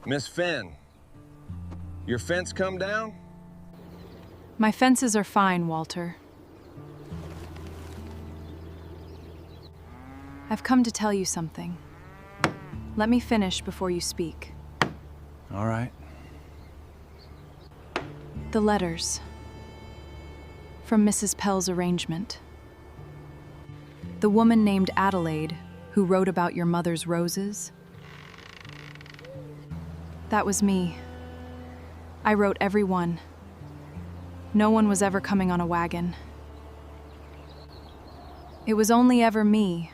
Miss Fenn, your fence come down? My fences are fine, Walter. I've come to tell you something. Let me finish before you speak. All right. The letters. From Mrs. Pell's arrangement. The woman named Adelaide, who wrote about your mother's roses. That was me. I wrote every one. No one was ever coming on a wagon. It was only ever me,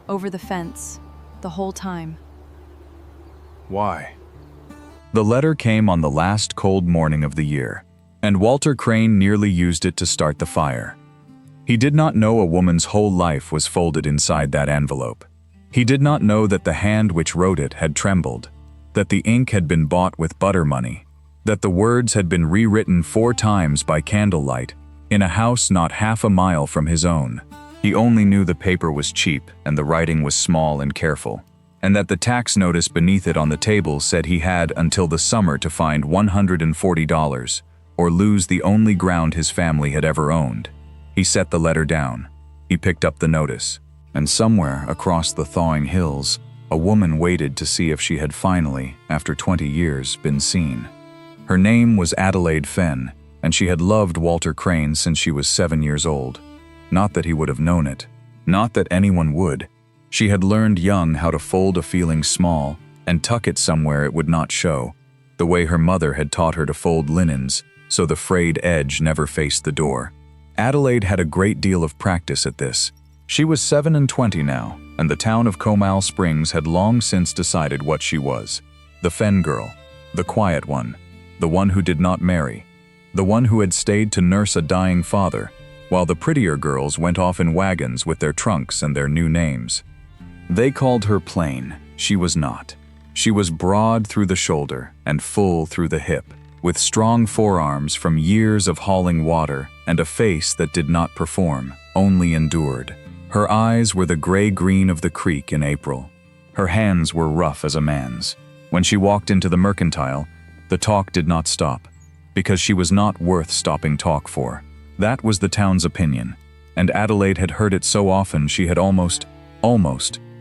over the fence, the whole time. Why? The letter came on the last cold morning of the year, and Walter Crane nearly used it to start the fire. He did not know a woman's whole life was folded inside that envelope. He did not know that the hand which wrote it had trembled, that the ink had been bought with butter money, that the words had been rewritten 4 times by candlelight, in a house not half a mile from his own. He only knew the paper was cheap and the writing was small and careful, and that the tax notice beneath it on the table said he had until the summer to find $140, or lose the only ground his family had ever owned. He set the letter down. He picked up the notice, and somewhere across the thawing hills, a woman waited to see if she had finally, after 20 years, been seen. Her name was Adelaide Fenn, and she had loved Walter Crane since she was 7 years old. Not that he would have known it. Not that anyone would. She had learned young how to fold a feeling small and tuck it somewhere it would not show, the way her mother had taught her to fold linens so the frayed edge never faced the door. Adelaide had a great deal of practice at this. She was 27 now, and the town of Comal Springs had long since decided what she was. The Fenn girl, the quiet one, the one who did not marry, the one who had stayed to nurse a dying father, while the prettier girls went off in wagons with their trunks and their new names. They called her plain. She was not. She was broad through the shoulder and full through the hip, with strong forearms from years of hauling water and a face that did not perform, only endured. Her eyes were the gray-green of the creek in April. Her hands were rough as a man's. When she walked into the mercantile, the talk did not stop, because she was not worth stopping talk for. That was the town's opinion, and Adelaide had heard it so often she had almost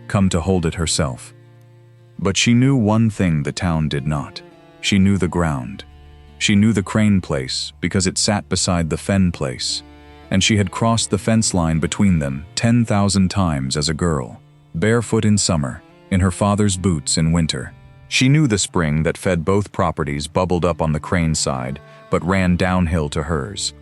come to hold it herself. But she knew one thing the town did not. She knew the ground. She knew the Crane place because it sat beside the Fenn place, and she had crossed the fence line between them 10,000 times as a girl, barefoot in summer, in her father's boots in winter. She knew the spring that fed both properties bubbled up on the Crane side, but ran downhill to hers.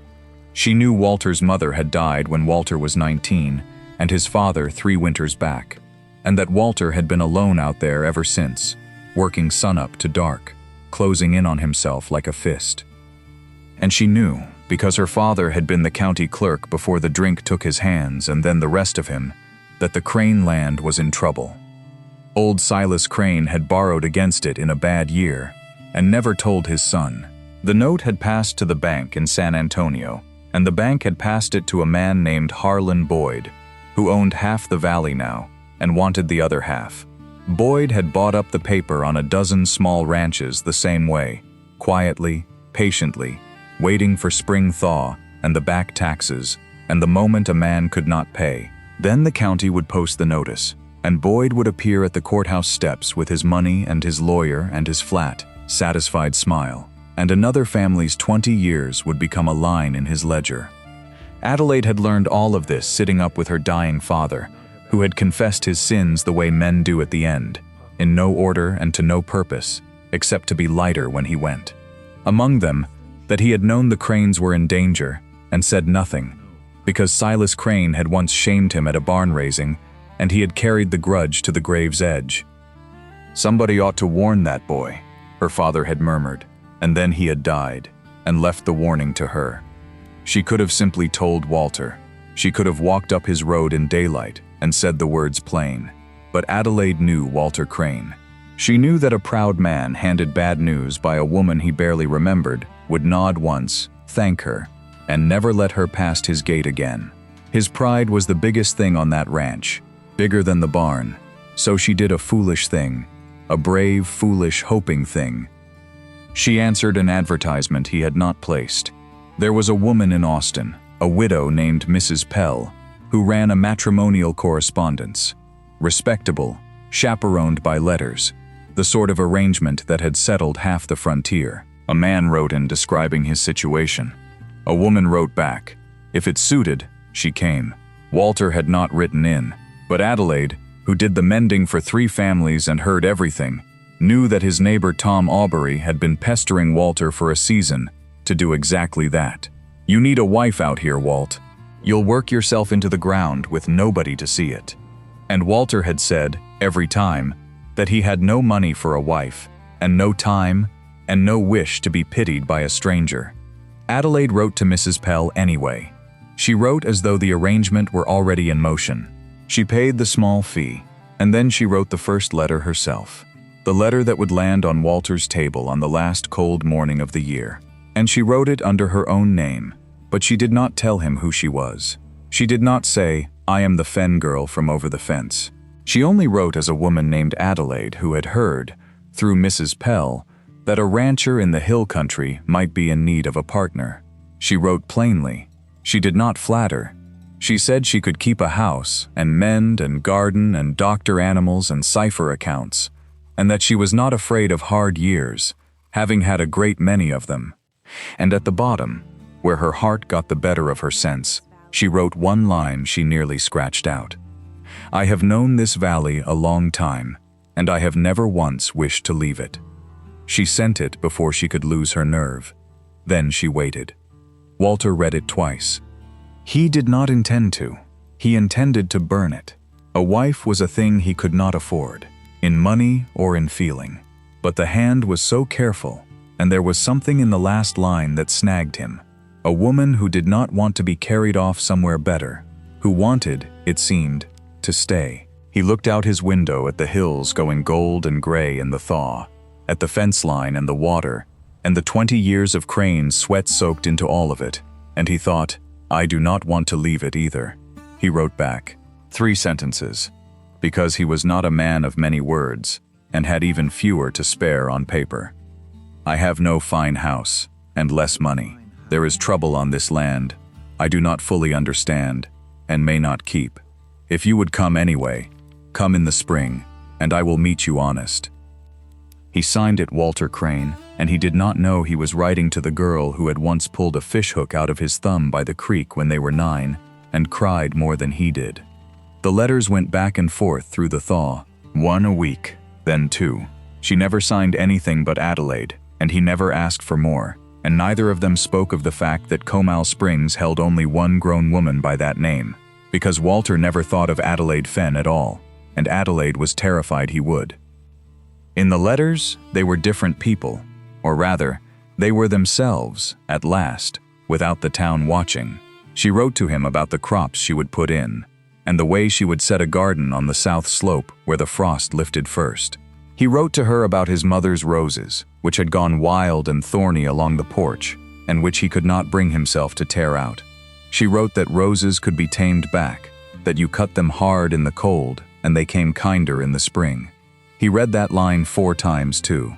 She knew Walter's mother had died when Walter was 19, and his father 3 winters back, and that Walter had been alone out there ever since, working sunup to dark, closing in on himself like a fist. And she knew, because her father had been the county clerk before the drink took his hands and then the rest of him, that the Crane land was in trouble. Old Silas Crane had borrowed against it in a bad year, and never told his son. The note had passed to the bank in San Antonio, and the bank had passed it to a man named Harlan Boyd, who owned half the valley now, and wanted the other half. Boyd had bought up the paper on a dozen small ranches the same way, quietly, patiently, waiting for spring thaw and the back taxes, and the moment a man could not pay. Then the county would post the notice, and Boyd would appear at the courthouse steps with his money and his lawyer and his flat, satisfied smile, and another family's 20 years would become a line in his ledger. Adelaide had learned all of this sitting up with her dying father, who had confessed his sins the way men do at the end, in no order and to no purpose, except to be lighter when he went. Among them, that he had known the Cranes were in danger, and said nothing, because Silas Crane had once shamed him at a barn raising, and he had carried the grudge to the grave's edge. Somebody ought to warn that boy, her father had murmured, and then he had died, and left the warning to her. She could have simply told Walter. She could have walked up his road in daylight and said the words plain. But Adelaide knew Walter Crane. She knew that a proud man handed bad news by a woman he barely remembered would nod once, thank her, and never let her past his gate again. His pride was the biggest thing on that ranch, bigger than the barn, so she did a foolish thing. a brave, foolish, hoping thing. She answered an advertisement he had not placed. There was a woman in Austin, a widow named Mrs. Pell, who ran a matrimonial correspondence. Respectable, chaperoned by letters, the sort of arrangement that had settled half the frontier. A man wrote in describing his situation. A woman wrote back. If it suited, she came. Walter had not written in, but Adelaide, who did the mending for 3 families and heard everything, knew that his neighbor Tom Aubrey had been pestering Walter for a season to do exactly that. You need a wife out here, Walt. You'll work yourself into the ground with nobody to see it. And Walter had said, every time, that he had no money for a wife, and no time, and no wish to be pitied by a stranger. Adelaide wrote to Mrs. Pell anyway. She wrote as though the arrangement were already in motion. She paid the small fee, and then she wrote the first letter herself. The letter that would land on Walter's table on the last cold morning of the year. And she wrote it under her own name, but she did not tell him who she was. She did not say, I am the Fen girl from over the fence. She only wrote as a woman named Adelaide who had heard, through Mrs. Pell, that a rancher in the hill country might be in need of a partner. She wrote plainly. She did not flatter. She said she could keep a house and mend and garden and doctor animals and cipher accounts, and that she was not afraid of hard years, having had a great many of them. And at the bottom, where her heart got the better of her sense, she wrote one line she nearly scratched out. I have known this valley a long time, and I have never once wished to leave it. She sent it before she could lose her nerve. Then she waited. Walter read it twice. He did not intend to. He intended to burn it. A wife was a thing he could not afford, in money or in feeling. But the hand was so careful, and there was something in the last line that snagged him. A woman who did not want to be carried off somewhere better, who wanted, it seemed, to stay. He looked out his window at the hills going gold and gray in the thaw, at the fence line and the water, and the 20 years of Crane's sweat soaked into all of it, and he thought, I do not want to leave it either. He wrote back 3 sentences, because he was not a man of many words, and had even fewer to spare on paper. I have no fine house, and less money. There is trouble on this land I do not fully understand, and may not keep. If you would come anyway, come in the spring, and I will meet you honest. He signed it Walter Crane, and he did not know he was writing to the girl who had once pulled a fishhook out of his thumb by the creek when they were 9, and cried more than he did. The letters went back and forth through the thaw, 1 a week, then 2. She never signed anything but Adelaide, and he never asked for more, and neither of them spoke of the fact that Comal Springs held only one grown woman by that name, because Walter never thought of Adelaide Fenn at all, and Adelaide was terrified he would. In the letters, they were different people, or rather, they were themselves, at last, without the town watching. She wrote to him about the crops she would put in, and the way she would set a garden on the south slope where the frost lifted first. He wrote to her about his mother's roses, which had gone wild and thorny along the porch, and which he could not bring himself to tear out. She wrote that roses could be tamed back, that you cut them hard in the cold, and they came kinder in the spring. He read that line 4 times too.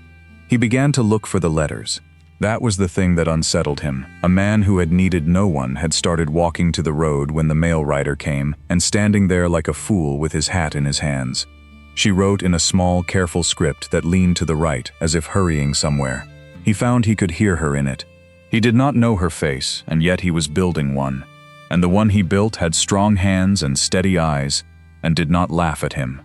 He began to look for the letters. That was the thing that unsettled him. A man who had needed no one had started walking to the road when the mail rider came, and standing there like a fool with his hat in his hands. She wrote in a small, careful script that leaned to the right, as if hurrying somewhere. He found he could hear her in it. He did not know her face, and yet he was building one. And the one he built had strong hands and steady eyes, and did not laugh at him.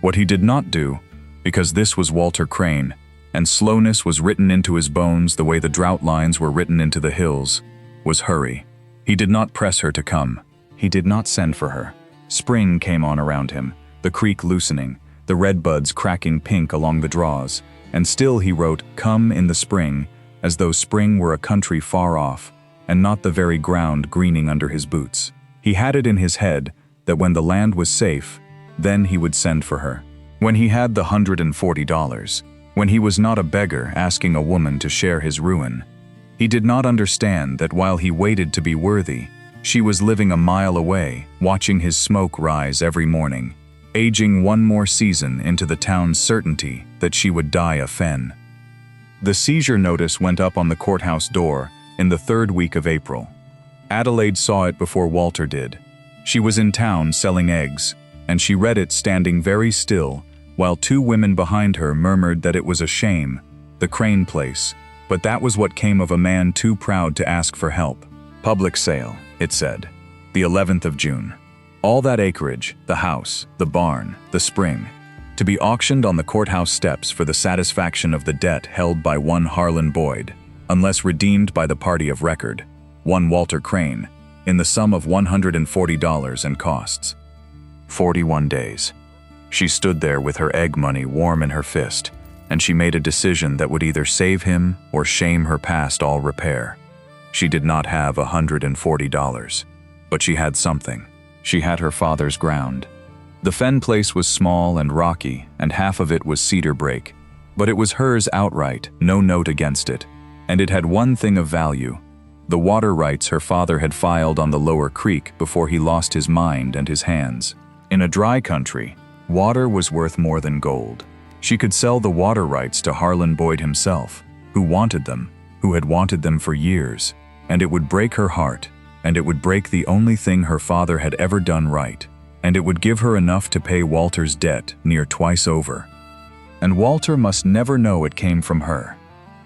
What he did not do, because this was Walter Crane, and slowness was written into his bones the way the drought lines were written into the hills, was hurry. He did not press her to come. He did not send for her. Spring came on around him, the creek loosening, the redbuds cracking pink along the draws, and still he wrote, "Come in the spring," as though spring were a country far off, and not the very ground greening under his boots. He had it in his head that when the land was safe, then he would send for her. When he had the $140, when he was not a beggar asking a woman to share his ruin, he did not understand that while he waited to be worthy, she was living a mile away, watching his smoke rise every morning, aging one more season into the town's certainty that she would die a fen. The seizure notice went up on the courthouse door in the 3rd week of April. Adelaide saw it before Walter did. She was in town selling eggs, and she read it standing very still while 2 women behind her murmured that it was a shame, the Crane place, but that was what came of a man too proud to ask for help. Public sale, it said. The 11th of June. All that acreage, the house, the barn, the spring, to be auctioned on the courthouse steps for the satisfaction of the debt held by one Harlan Boyd, unless redeemed by the party of record, one Walter Crane, in the sum of $140 and costs. 41 days. She stood there with her egg money warm in her fist, and she made a decision that would either save him or shame her past all repair. She did not have $140, but she had something. She had her father's ground. The fen place was small and rocky, and half of it was cedar brake, but it was hers outright, no note against it, and it had one thing of value: the water rights her father had filed on the lower creek before he lost his mind and his hands. In a dry country, water was worth more than gold. She could sell the water rights to Harlan Boyd himself, who wanted them, who had wanted them for years, and it would break her heart, and it would break the only thing her father had ever done right, and it would give her enough to pay Walter's debt near twice over. And Walter must never know it came from her,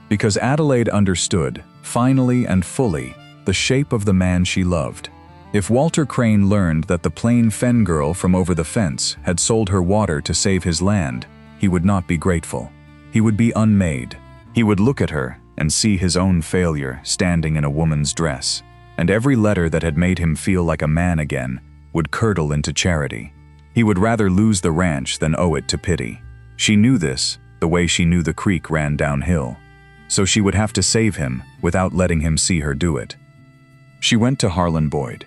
because Adelaide understood, finally and fully, the shape of the man she loved. If Walter Crane learned that the plain fen girl from over the fence had sold her water to save his land, he would not be grateful. He would be unmade. He would look at her and see his own failure standing in a woman's dress, and every letter that had made him feel like a man again would curdle into charity. He would rather lose the ranch than owe it to pity. She knew this, the way she knew the creek ran downhill. So she would have to save him without letting him see her do it. She went to Harlan Boyd.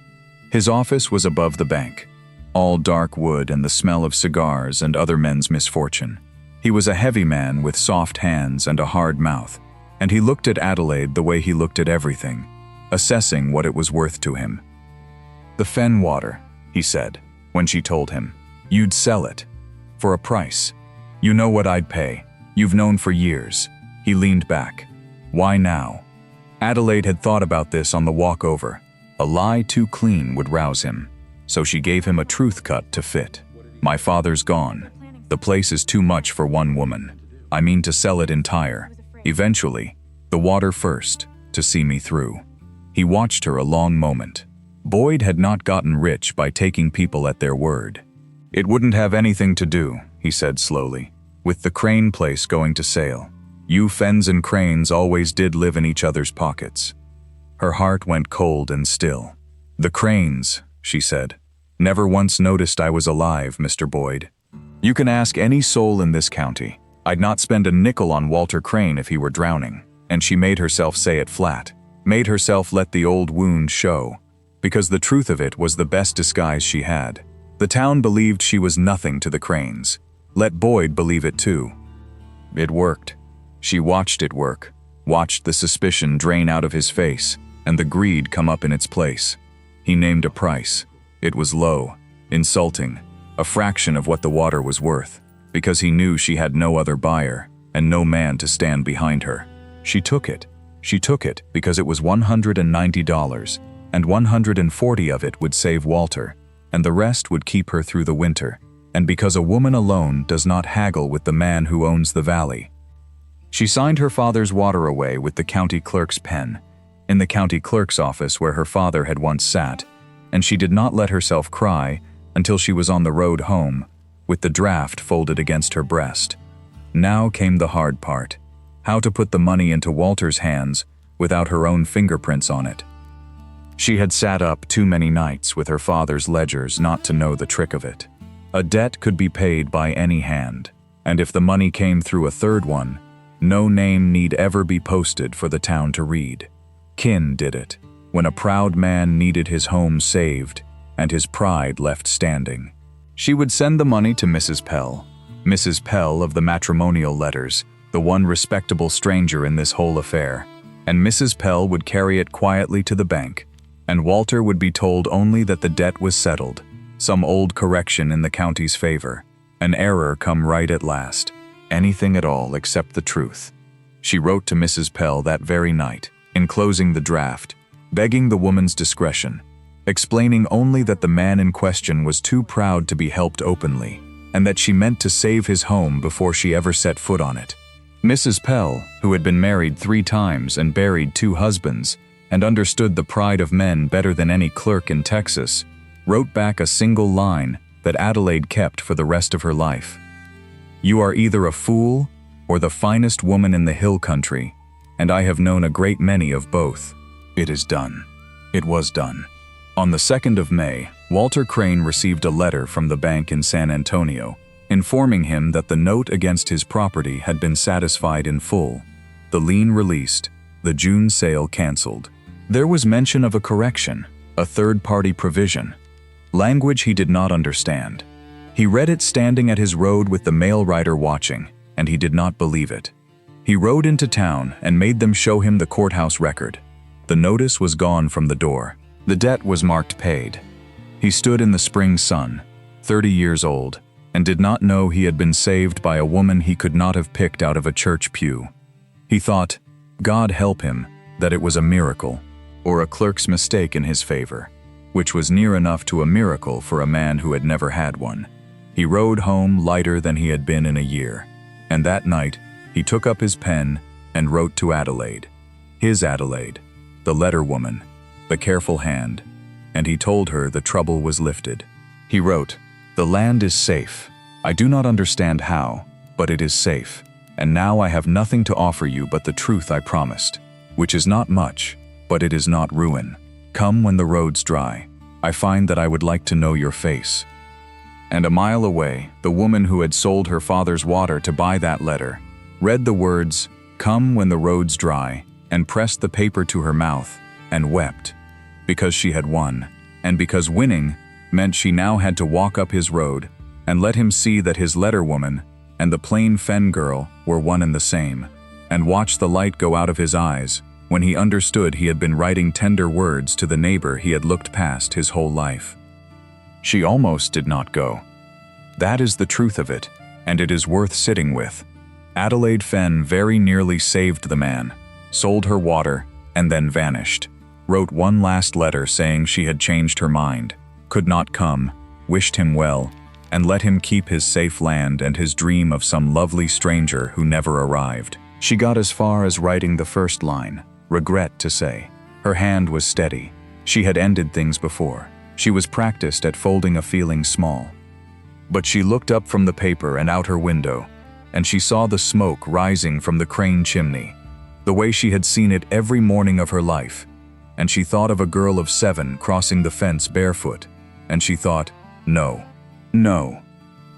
His office was above the bank, all dark wood and the smell of cigars and other men's misfortune. He was a heavy man with soft hands and a hard mouth, and he looked at Adelaide the way he looked at everything, assessing what it was worth to him. "The fen water," he said, when she told him. "You'd sell it. For a price. You know what I'd pay. You've known for years." He leaned back. "Why now?" Adelaide had thought about this on the walk over. A lie too clean would rouse him, so she gave him a truth cut to fit. "My father's gone. The place is too much for one woman. I mean to sell it entire. Eventually, the water first, to see me through." He watched her a long moment. Boyd had not gotten rich by taking people at their word. "It wouldn't have anything to do," he said slowly, "with the Crane place going to sale. You Fens and Cranes always did live in each other's pockets." Her heart went cold and still. "The Cranes," she said, "never once noticed I was alive, Mr. Boyd. You can ask any soul in this county. I'd not spend a nickel on Walter Crane if he were drowning." And she made herself say it flat, made herself let the old wound show, because the truth of it was the best disguise she had. The town believed she was nothing to the Cranes. Let Boyd believe it too. It worked. She watched it work, watched the suspicion drain out of his face, and the greed come up in its place. He named a price. It was low, insulting, a fraction of what the water was worth, because he knew she had no other buyer and no man to stand behind her. She took it. She took it because it was $190, and $140 of it would save Walter, and the rest would keep her through the winter, and because a woman alone does not haggle with the man who owns the valley. She signed her father's water away with the county clerk's pen, in the county clerk's office where her father had once sat, and she did not let herself cry until she was on the road home, with the draft folded against her breast. Now came the hard part: how to put the money into Walter's hands without her own fingerprints on it. She had sat up too many nights with her father's ledgers not to know the trick of it. A debt could be paid by any hand, and if the money came through a third one, no name need ever be posted for the town to read. Kin did it, when a proud man needed his home saved and his pride left standing. She would send the money to Mrs. Pell of the matrimonial letters, the one respectable stranger in this whole affair, and Mrs. Pell would carry it quietly to the bank, and Walter would be told only that the debt was settled, Some old correction in the county's favor. An error come right at last. Anything at all except the truth. She wrote to Mrs. Pell that very night, enclosing the draft, begging the woman's discretion, explaining only that the man in question was too proud to be helped openly, and that she meant to save his home before she ever set foot on it. Mrs. Pell, who had been married 3 times and buried 2 husbands, and understood the pride of men better than any clerk in Texas, wrote back a single line that Adelaide kept for the rest of her life. "You are either a fool or the finest woman in the hill country, and I have known a great many of both. It is done." It was done. On the 2nd of May, Walter Crane received a letter from the bank in San Antonio, informing him that the note against his property had been satisfied in full, the lien released, the June sale canceled. There was mention of a correction, a third-party provision, language he did not understand. He read it standing at his road with the mail rider watching, and he did not believe it. He rode into town and made them show him the courthouse record. The notice was gone from the door. The debt was marked paid. He stood in the spring sun, 30 years old, and did not know he had been saved by a woman he could not have picked out of a church pew. He thought, God help him, that it was a miracle, or a clerk's mistake in his favor, which was near enough to a miracle for a man who had never had one. He rode home lighter than he had been in a year, and that night he took up his pen and wrote to Adelaide. His Adelaide, the letter woman, the careful hand, and he told her the trouble was lifted. He wrote, "The land is safe. I do not understand how, but it is safe, and now I have nothing to offer you but the truth I promised, which is not much, but it is not ruin. Come when the road's dry. I find that I would like to know your face." And a mile away, the woman who had sold her father's water to buy that letter read the words, "Come when the road's dry," and pressed the paper to her mouth and wept, because she had won, and because winning meant she now had to walk up his road and let him see that his letter woman and the plain fen girl were one and the same, and watch the light go out of his eyes when he understood he had been writing tender words to the neighbor he had looked past his whole life. She almost did not go. That is the truth of it, and it is worth sitting with. Adelaide Fenn very nearly saved the man, sold her water, and then vanished. Wrote one last letter saying she had changed her mind, could not come, wished him well, and let him keep his safe land and his dream of some lovely stranger who never arrived. She got as far as writing the first line, regret to say. Her hand was steady. She had ended things before. She was practiced at folding a feeling small. But she looked up from the paper and out her window, and she saw the smoke rising from the Crane chimney, the way she had seen it every morning of her life. And she thought of a girl of 7 crossing the fence barefoot, and she thought, no, no.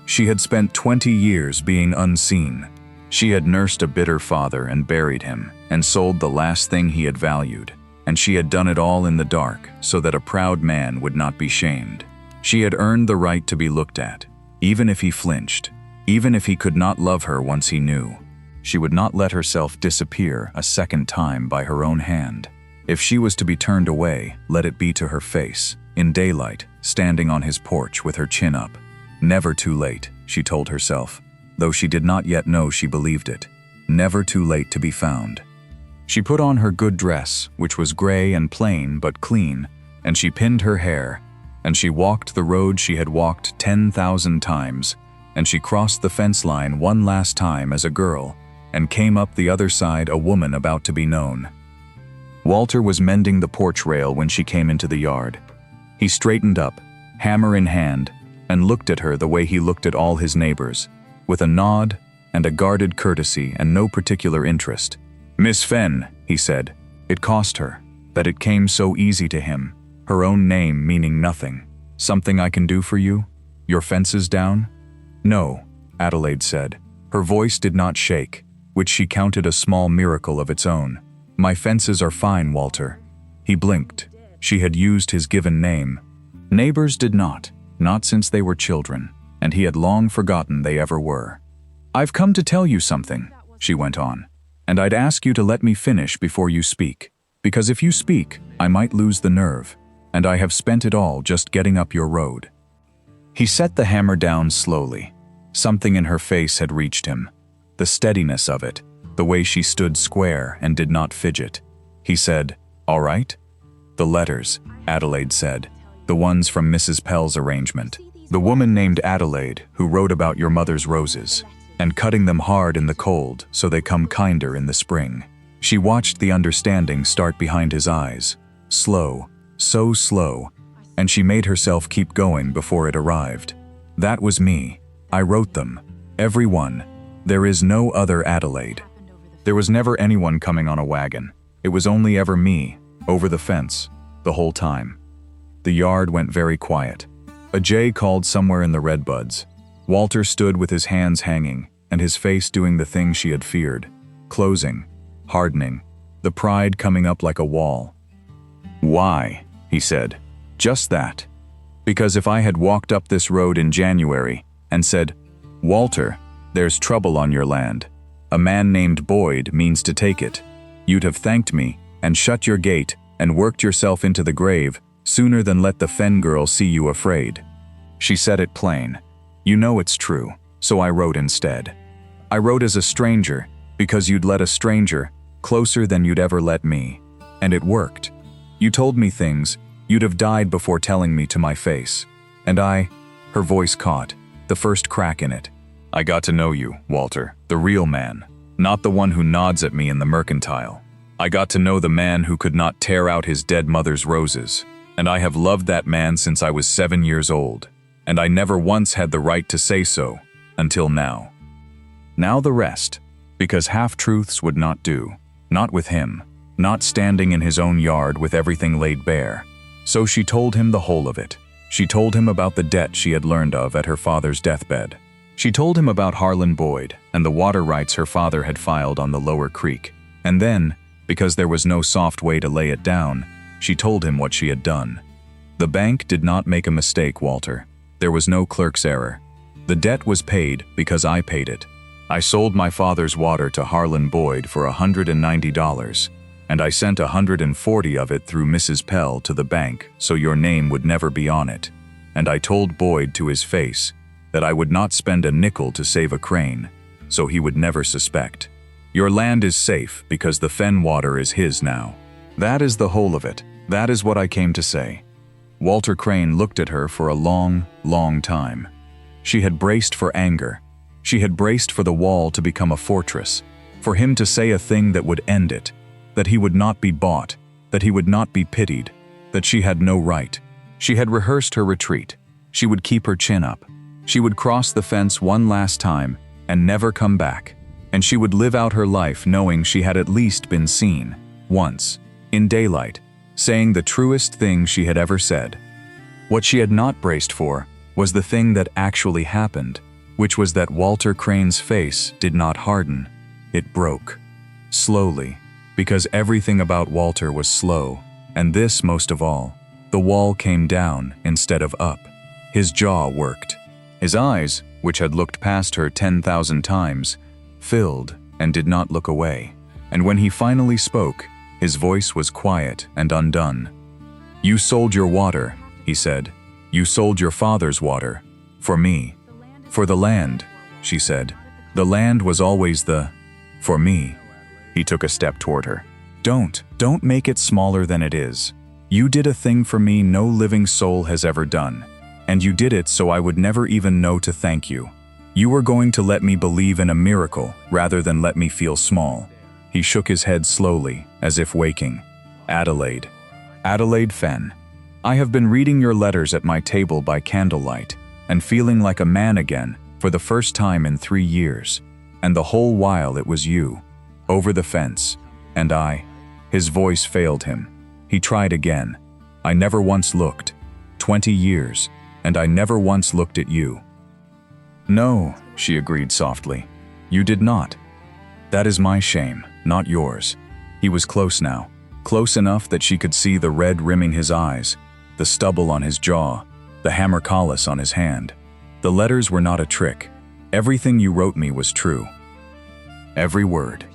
She had spent 20 years being unseen. She had nursed a bitter father and buried him, and sold the last thing he had valued, and she had done it all in the dark so that a proud man would not be shamed. She had earned the right to be looked at, even if he flinched, even if he could not love her once he knew. She would not let herself disappear a second time by her own hand. If she was to be turned away, let it be to her face, in daylight, standing on his porch with her chin up. Never too late, she told herself, though she did not yet know she believed it. Never too late to be found. She put on her good dress, which was gray and plain but clean, and she pinned her hair, and she walked the road she had walked 10,000 times, and she crossed the fence line one last time as a girl, and came up the other side a woman about to be known. Walter was mending the porch rail when she came into the yard. He straightened up, hammer in hand, and looked at her the way he looked at all his neighbors, with a nod and a guarded courtesy and no particular interest. "Miss Fenn," he said. It cost her, that it came so easy to him, her own name meaning nothing. "Something I can do for you? Your fence is down?" "No," Adelaide said. Her voice did not shake, which she counted a small miracle of its own. "My fences are fine, Walter." He blinked. She had used his given name. Neighbors did not since they were children, and he had long forgotten they ever were. "I've come to tell you something," she went on, "and I'd ask you to let me finish before you speak, because if you speak, I might lose the nerve, and I have spent it all just getting up your road." He set the hammer down slowly. Something in her face had reached him. The steadiness of it, the way she stood square and did not fidget. He said, "All right?" "The letters," Adelaide said. "The ones from Mrs. Pell's arrangement. The woman named Adelaide who wrote about your mother's roses, and cutting them hard in the cold so they come kinder in the spring." She watched the understanding start behind his eyes. Slow, so slow, and she made herself keep going before it arrived. "That was me. I wrote them. Every one. There is no other Adelaide. There was never anyone coming on a wagon. It was only ever me, over the fence, the whole time." The yard went very quiet. A jay called somewhere in the redbuds. Walter stood with his hands hanging, and his face doing the thing she had feared. Closing, hardening, the pride coming up like a wall. "Why?" he said. "Just that. Because if I had walked up this road in January and said, 'Walter, there's trouble on your land. A man named Boyd means to take it,' you'd have thanked me and shut your gate and worked yourself into the grave sooner than let the Fen girl see you afraid." She said it plain. "You know it's true, so I wrote instead. I wrote as a stranger because you'd let a stranger closer than you'd ever let me. And it worked. You told me things you'd have died before telling me to my face. And I," her voice caught, the first crack in it, "I got to know you, Walter, the real man, not the one who nods at me in the mercantile. I got to know the man who could not tear out his dead mother's roses. And I have loved that man since I was 7 years old. And I never once had the right to say so, until now." Now the rest, because half-truths would not do, not with him, not standing in his own yard with everything laid bare. So she told him the whole of it. She told him about the debt she had learned of at her father's deathbed. She told him about Harlan Boyd and the water rights her father had filed on the lower creek. And then, because there was no soft way to lay it down, she told him what she had done. "The bank did not make a mistake, Walter. There was no clerk's error. The debt was paid because I paid it. I sold my father's water to Harlan Boyd for $190, and I sent 140 of it through Mrs. Pell to the bank so your name would never be on it. And I told Boyd to his face that I would not spend a nickel to save a crane, so he would never suspect. Your land is safe because the fen water is his now. That is the whole of it. That is what I came to say." Walter Crane looked at her for a long, long time. She had braced for anger. She had braced for the wall to become a fortress, for him to say a thing that would end it, that he would not be bought, that he would not be pitied, that she had no right. She had rehearsed her retreat. She would keep her chin up. She would cross the fence one last time and never come back. And she would live out her life knowing she had at least been seen, once, in daylight, saying the truest thing she had ever said. What she had not braced for was the thing that actually happened, which was that Walter Crane's face did not harden. It broke. Slowly, because everything about Walter was slow, and this most of all. The wall came down instead of up. His jaw worked. His eyes, which had looked past her 10,000 times, filled and did not look away. And when he finally spoke, his voice was quiet and undone. "You sold your water," he said. "You sold your father's water. For me. For the land," she said. "The land was always for me." He took a step toward her. Don't make it smaller than it is. You did a thing for me no living soul has ever done. And you did it so I would never even know to thank you. You were going to let me believe in a miracle rather than let me feel small." He shook his head slowly, as if waking. "Adelaide. Adelaide Fen. I have been reading your letters at my table by candlelight, and feeling like a man again for the first time in 3 years. And the whole while it was you. Over the fence. And I." His voice failed him. He tried again. "I never once looked. 20 years, and I never once looked at you." "No," she agreed softly. "You did not. That is my shame, not yours." He was close now, close enough that she could see the red rimming his eyes, the stubble on his jaw, the hammer callus on his hand. "The letters were not a trick. Everything you wrote me was true. Every word.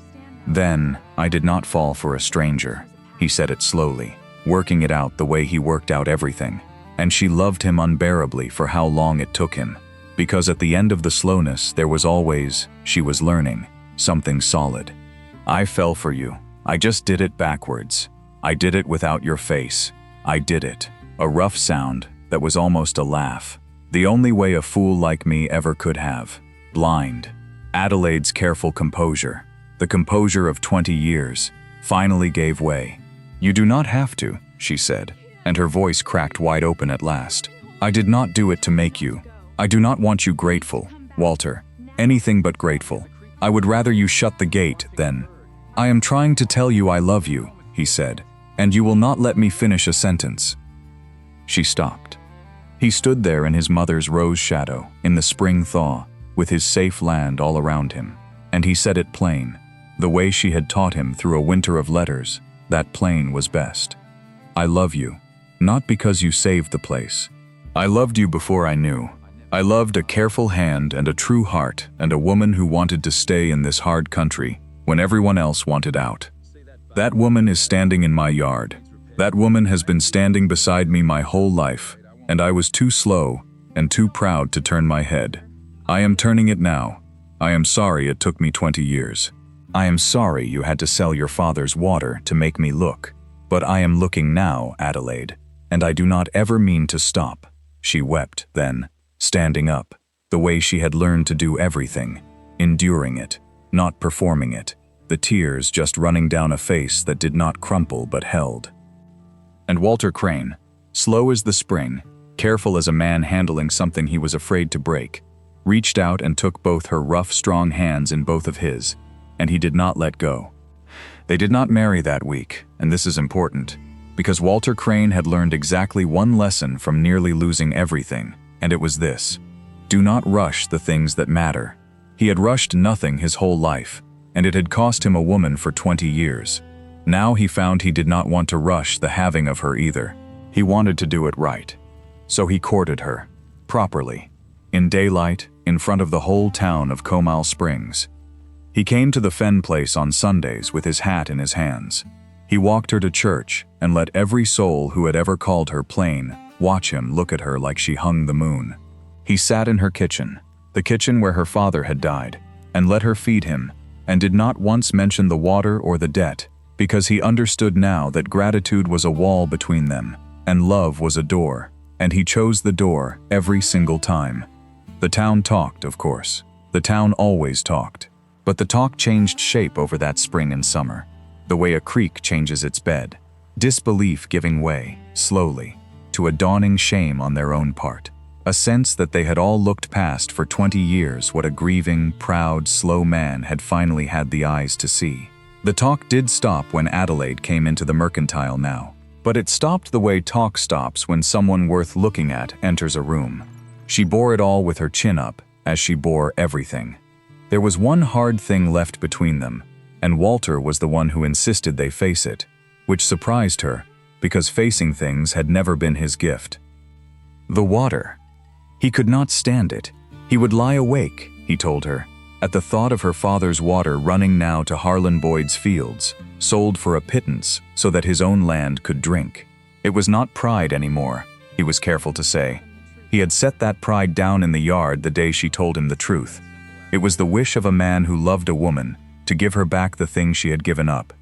Then, I did not fall for a stranger." He said it slowly, working it out the way he worked out everything. and she loved him unbearably for how long it took him, because at the end of the slowness there was always, she was learning, something solid. I fell for you. I just did it backwards. I did it without your face. I did it. A rough sound that was almost a laugh. The only way a fool like me ever could have. Blind. Adelaide's careful composure, the composure of 20 years, finally gave way. You do not have to, she said, and her voice cracked wide open at last. I did not do it to make you. I do not want you grateful, Walter. Anything but grateful. I would rather you shut the gate than. I am trying to tell you I love you, he said, and you will not let me finish a sentence. She stopped. He stood there in his mother's rose shadow, in the spring thaw, with his safe land all around him, and he said it plain, the way she had taught him through a winter of letters, that plain was best. I love you, not because you saved the place. I loved you before I knew. I loved a careful hand and a true heart and a woman who wanted to stay in this hard country when everyone else wanted out. That woman is standing in my yard. That woman has been standing beside me my whole life, and I was too slow and too proud to turn my head. I am turning it now. I am sorry it took me 20 years. I am sorry you had to sell your father's water to make me look. But I am looking now, Adelaide, and I do not ever mean to stop. She wept then, standing up, the way she had learned to do everything, enduring it, not performing it, the tears just running down a face that did not crumple but held. And Walter Crane, slow as the spring, careful as a man handling something he was afraid to break, reached out and took both her rough, strong hands in both of his, and he did not let go. They did not marry that week, and this is important, because Walter Crane had learned exactly one lesson from nearly losing everything, and it was this: do not rush the things that matter. He had rushed nothing his whole life, and it had cost him a woman for 20 years. Now he found he did not want to rush the having of her either. He wanted to do it right. So he courted her, properly, in daylight, in front of the whole town of Comal Springs. He came to the Fen place on Sundays with his hat in his hands. He walked her to church and let every soul who had ever called her plain watch him look at her like she hung the moon. He sat in her kitchen, the kitchen where her father had died, and let her feed him, and did not once mention the water or the debt, because he understood now that gratitude was a wall between them, and love was a door, and he chose the door every single time. The town talked, of course. The town always talked. But the talk changed shape over that spring and summer, the way a creek changes its bed, disbelief giving way, slowly, to a dawning shame on their own part, a sense that they had all looked past for 20 years what a grieving, proud, slow man had finally had the eyes to see. The talk did stop when Adelaide came into the mercantile now, but it stopped the way talk stops when someone worth looking at enters a room. She bore it all with her chin up, as she bore everything. There was one hard thing left between them, and Walter was the one who insisted they face it, which surprised her, because facing things had never been his gift. The water. He could not stand it. He would lie awake, he told her, at the thought of her father's water running now to Harlan Boyd's fields, sold for a pittance so that his own land could drink. It was not pride anymore, he was careful to say. He had set that pride down in the yard the day she told him the truth. It was the wish of a man who loved a woman to give her back the thing she had given up.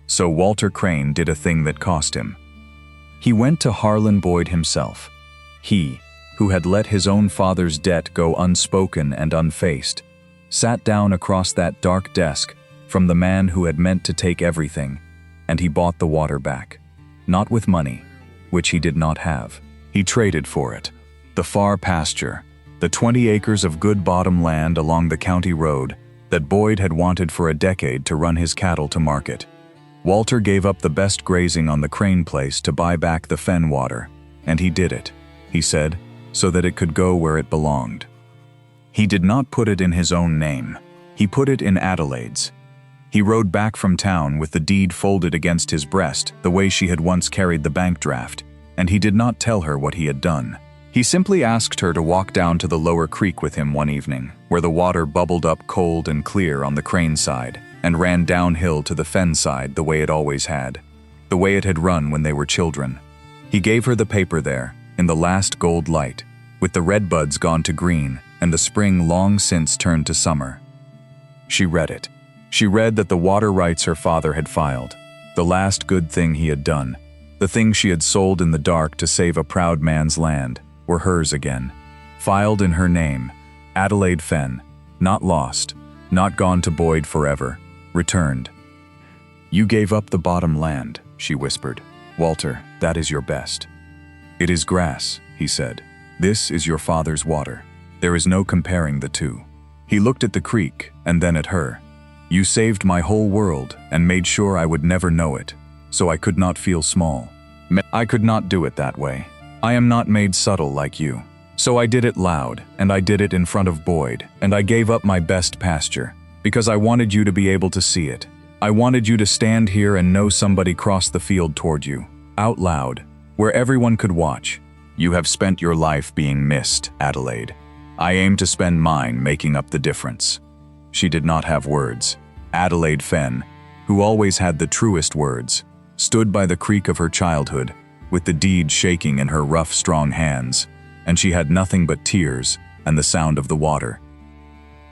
So Walter Crane did a thing that cost him. He went to Harlan Boyd himself. He, who had let his own father's debt go unspoken and unfaced, sat down across that dark desk from the man who had meant to take everything, and he bought the water back. Not with money, which he did not have. He traded for it. The far pasture, the 20 acres of good bottom land along the county road that Boyd had wanted for a decade to run his cattle to market. Walter gave up the best grazing on the Crane place to buy back the fen water, and he did it, he said, so that it could go where it belonged. He did not put it in his own name. He put it in Adelaide's. He rode back from town with the deed folded against his breast the way she had once carried the bank draft, and he did not tell her what he had done. He simply asked her to walk down to the lower creek with him one evening, where the water bubbled up cold and clear on the Crane side, and ran downhill to the fen side the way it always had, the way it had run when they were children. He gave her the paper there, in the last gold light, with the red buds gone to green and the spring long since turned to summer. She read it. She read that the water rights her father had filed, the last good thing he had done, the thing she had sold in the dark to save a proud man's land, were hers again. Filed in her name, Adelaide Fenn, not lost, not gone to Boyd forever, returned. "You gave up the bottom land," she whispered. "Walter, that is your best." "It is grass," he said. "This is your father's water. There is no comparing the two." He looked at the creek and then at her. "You saved my whole world and made sure I would never know it, so I could not feel small. I could not do it that way. I am not made subtle like you. So I did it loud, and I did it in front of Boyd, and I gave up my best pasture, because I wanted you to be able to see it. I wanted you to stand here and know somebody crossed the field toward you, out loud, where everyone could watch. You have spent your life being missed, Adelaide. I aim to spend mine making up the difference." She did not have words. Adelaide Fenn, who always had the truest words, stood by the creek of her childhood, with the deed shaking in her rough, strong hands, and she had nothing but tears and the sound of the water.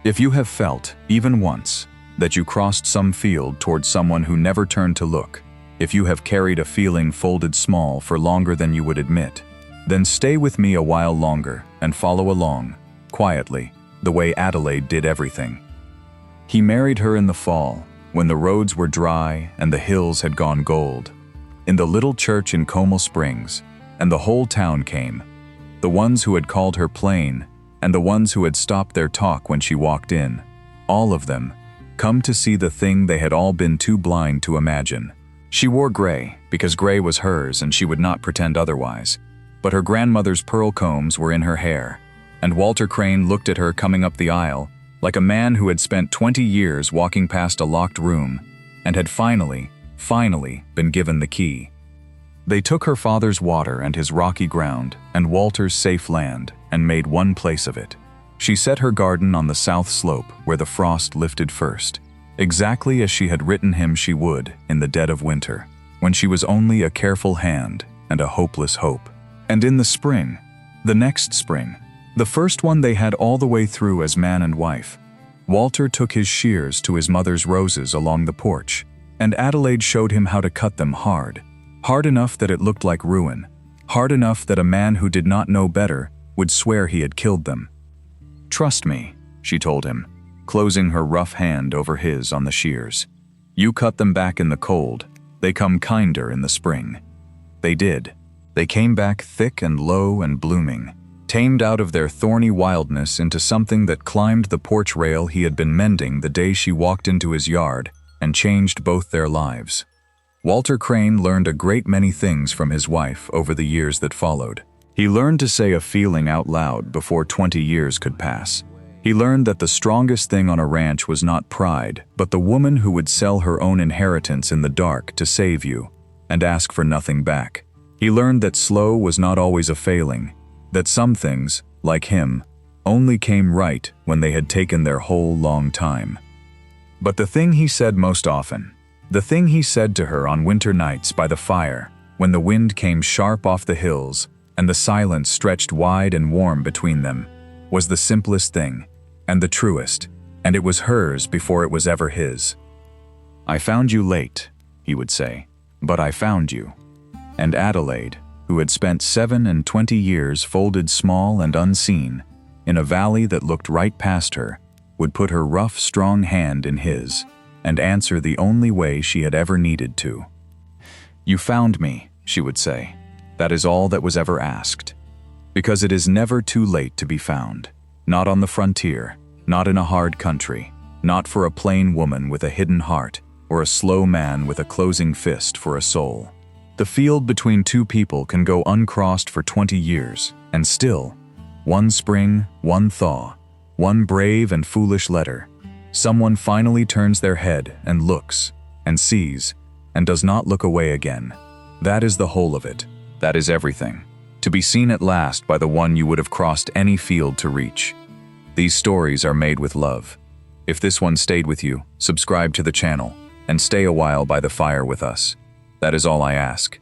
If you have felt, even once, that you crossed some field toward someone who never turned to look, if you have carried a feeling folded small for longer than you would admit, then stay with me a while longer and follow along, quietly, the way Adelaide did everything. He married her in the fall, when the roads were dry and the hills had gone gold, in the little church in Comal Springs, and the whole town came, the ones who had called her plain, and the ones who had stopped their talk when she walked in, all of them, come to see the thing they had all been too blind to imagine. She wore gray, because gray was hers and she would not pretend otherwise, but her grandmother's pearl combs were in her hair, and Walter Crane looked at her coming up the aisle, like a man who had spent 20 years walking past a locked room, and had finally been given the key. They took her father's water and his rocky ground and Walter's safe land and made one place of it. She set her garden on the south slope where the frost lifted first, exactly as she had written him she would in the dead of winter, when she was only a careful hand and a hopeless hope. And in the spring, the next spring, the first one they had all the way through as man and wife, Walter took his shears to his mother's roses along the porch, and Adelaide showed him how to cut them hard enough that it looked like ruin, hard enough that a man who did not know better would swear he had killed them. "Trust me," she told him, closing her rough hand over his on the shears. "You cut them back in the cold, they come kinder in the spring." They did. They came back thick and low and blooming, tamed out of their thorny wildness into something that climbed the porch rail he had been mending the day she walked into his yard, and changed both their lives. Walter Crane learned a great many things from his wife over the years that followed. He learned to say a feeling out loud before 20 years could pass. He learned that the strongest thing on a ranch was not pride, but the woman who would sell her own inheritance in the dark to save you, and ask for nothing back. He learned that slow was not always a failing, that some things, like him, only came right when they had taken their whole long time. But the thing he said most often, the thing he said to her on winter nights by the fire, when the wind came sharp off the hills and the silence stretched wide and warm between them, was the simplest thing, and the truest, and it was hers before it was ever his. "I found you late," he would say, "but I found you." And Adelaide, who had spent 27 years folded small and unseen, in a valley that looked right past her, would put her rough, strong hand in his, and answer the only way she had ever needed to. "You found me," she would say. "That is all that was ever asked. Because it is never too late to be found. Not on the frontier, not in a hard country, not for a plain woman with a hidden heart, or a slow man with a closing fist for a soul. The field between two people can go uncrossed for 20 years, and still, one spring, one thaw, one brave and foolish letter, someone finally turns their head and looks, and sees, and does not look away again. That is the whole of it. That is everything. To be seen at last by the one you would have crossed any field to reach. These stories are made with love. If this one stayed with you, subscribe to the channel, and stay a while by the fire with us. That is all I ask.